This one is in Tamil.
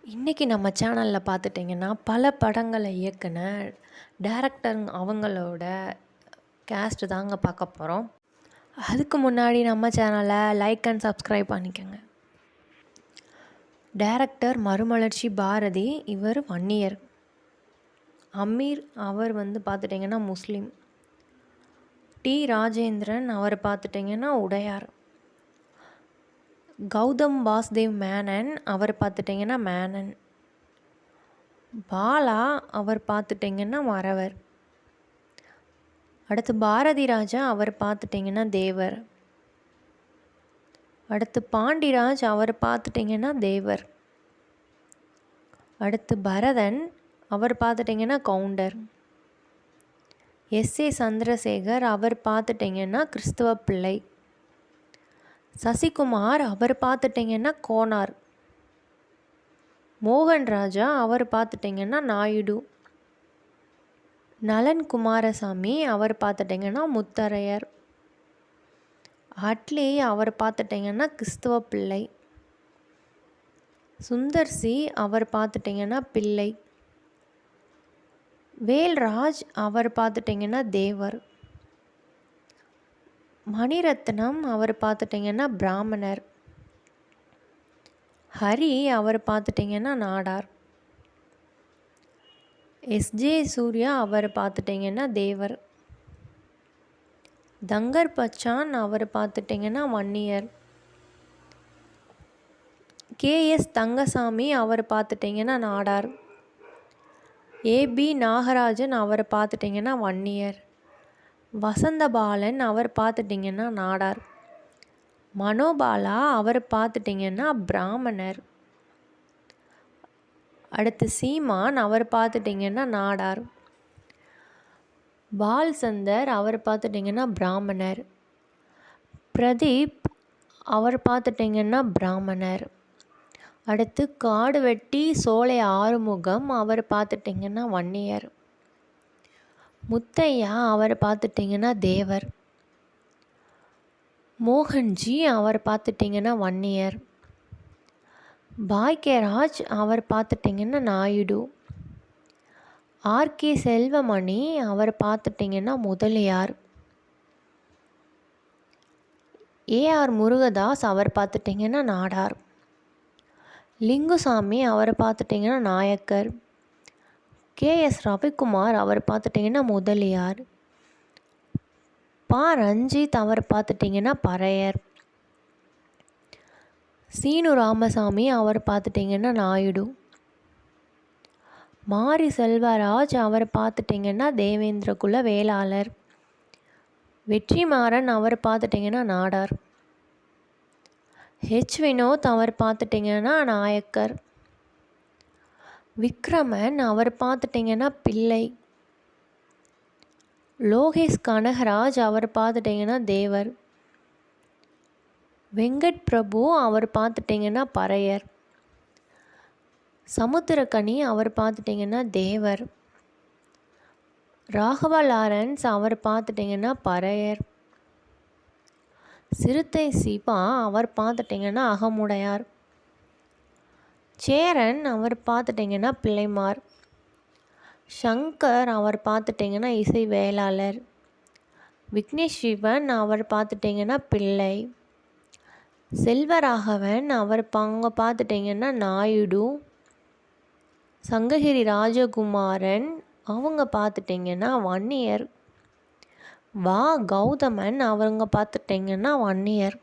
இன்றைக்கி நம்ம சேனலில் பார்த்துட்டிங்கன்னா பல படங்களை இயக்குன டைரக்டர் அவங்களோட கேஸ்ட்டு தாங்க பார்க்க போகிறோம். அதுக்கு முன்னாடி நம்ம சேனலை லைக் அண்ட் சப்ஸ்கிரைப் பண்ணிக்கோங்க. டைரக்டர் மறுமலர்ச்சி பாரதி, இவர் வன்னியர். அமீர் அவர் பார்த்துட்டிங்கன்னா முஸ்லீம். டி ராஜேந்திரன் அவர் பார்த்துட்டிங்கன்னா உடையார். கௌதம் வாசுதேவ் மேனன் அவர் பார்த்துட்டிங்கன்னா மேனன். பாலா அவர் பார்த்துட்டிங்கன்னா மறவர். அடுத்து பாரதி ராஜா அவர் பார்த்துட்டிங்கன்னா தேவர். அடுத்து பாண்டிராஜ் அவர் பார்த்துட்டிங்கன்னா தேவர். அடுத்து பரதன் அவர் பார்த்துட்டிங்கன்னா கவுண்டர். எஸ்.ஏ. சந்திரசேகர் அவர் பார்த்துட்டிங்கன்னா கிறிஸ்துவ பிள்ளை. சசிகுமார் அவர் பார்த்துட்டிங்கன்னா கோனார். மோகன் ராஜா அவர் பார்த்துட்டிங்கன்னா நாயுடு. நலன் குமாரசாமி அவர் பார்த்துட்டிங்கன்னா முத்தரையர். அட்லி அவர் பார்த்துட்டிங்கன்னா கிறிஸ்துவ பிள்ளை. சுந்தர்சி அவர் பார்த்துட்டிங்கன்னா பிள்ளை. வேல்ராஜ் அவர் பார்த்துட்டிங்கன்னா தேவர். மணிரத்னம் அவர் பார்த்துட்டிங்கன்னா பிராமணர். ஹரி அவர் பார்த்துட்டிங்கன்னா நாடார். எஸ்.ஜே. சூர்யா அவர் பார்த்துட்டிங்கன்னா தேவர். தங்கர் பச்சான் அவர் பார்த்துட்டிங்கன்னா வன்னியர். கே.எஸ். தங்கசாமி அவர் பார்த்துட்டிங்கன்னா நாடார். ஏ.பி. நாகராஜன் அவர் பார்த்துட்டிங்கன்னா வன்னியர். வசந்தபாலன் அவர் பார்த்துட்டிங்கன்னா நாடார். மனோபாலா அவர் பார்த்துட்டிங்கன்னா பிராமணர். அடுத்து சீமான் அவர் பார்த்துட்டிங்கன்னா நாடார். பால்சந்தர் அவர் பார்த்துட்டிங்கன்னா பிராமணர். பிரதீப் அவர் பார்த்துட்டிங்கன்னா பிராமணர். அடுத்து காடுவெட்டி சோலை ஆறுமுகம் அவர் பார்த்துட்டிங்கன்னா வன்னியர். முத்தையா அவர் பார்த்துட்டிங்கன்னா தேவர். மோகன்ஜி அவர் பார்த்துட்டிங்கன்னா வன்னியர். பாக்யராஜ் அவர் பார்த்துட்டிங்கன்னா நாயுடு. ஆர்.கே. செல்வமணி அவர் பார்த்துட்டிங்கன்னா முதலியார். ஏ.ஆர். முருகதாஸ் அவர் பார்த்துட்டிங்கன்னா நாடார். லிங்குசாமி அவர் பார்த்துட்டிங்கன்னா நாயக்கர். கே.எஸ். ரவிக்குமார் அவர் பார்த்துட்டிங்கன்னா முதலியார். பா. ரஞ்சித் அவர் பார்த்துட்டிங்கன்னா பறையர். சீனு ராமசாமி அவர் பார்த்துட்டிங்கன்னா நாயுடு. மாரி செல்வராஜ் அவர் பார்த்துட்டிங்கன்னா தேவேந்திர குல வேளாளர். வெற்றிமாறன் அவர் பார்த்துட்டிங்கன்னா நாடார். ஹெச். வினோத் அவர் பார்த்துட்டிங்கன்னா நாயக்கர். விக்ரமன் அவர் பார்த்துட்டிங்கன்னா பிள்ளை. லோகேஷ் கனகராஜ் அவர் பார்த்துட்டிங்கன்னா தேவர். வெங்கட் பிரபு அவர் பார்த்துட்டிங்கன்னா பறையர். சமுத்திரக்கனி அவர் பார்த்துட்டிங்கன்னா தேவர். ராகவா லாரன்ஸ் அவர் பார்த்துட்டிங்கன்னா பறையர். சிறுத்தை சிவா அவர் பார்த்துட்டிங்கன்னா அகமுடையார். சேரன் அவர் பார்த்துட்டிங்கன்னா பிள்ளைமார். சங்கர் அவர் பார்த்துட்டிங்கன்னா இசை வேளாளர். விக்னேஷ் சிவன் அவர் பார்த்துட்டிங்கன்னா பிள்ளை. செல்வராகவன் அவர் பார்த்துட்டிங்கன்னா நாயுடு. சங்ககிரி ராஜகுமாரன் அவங்க பார்த்துட்டிங்கன்னா வன்னியர். வா. கௌதமன் அவங்க பார்த்துட்டிங்கன்னா வன்னியர்.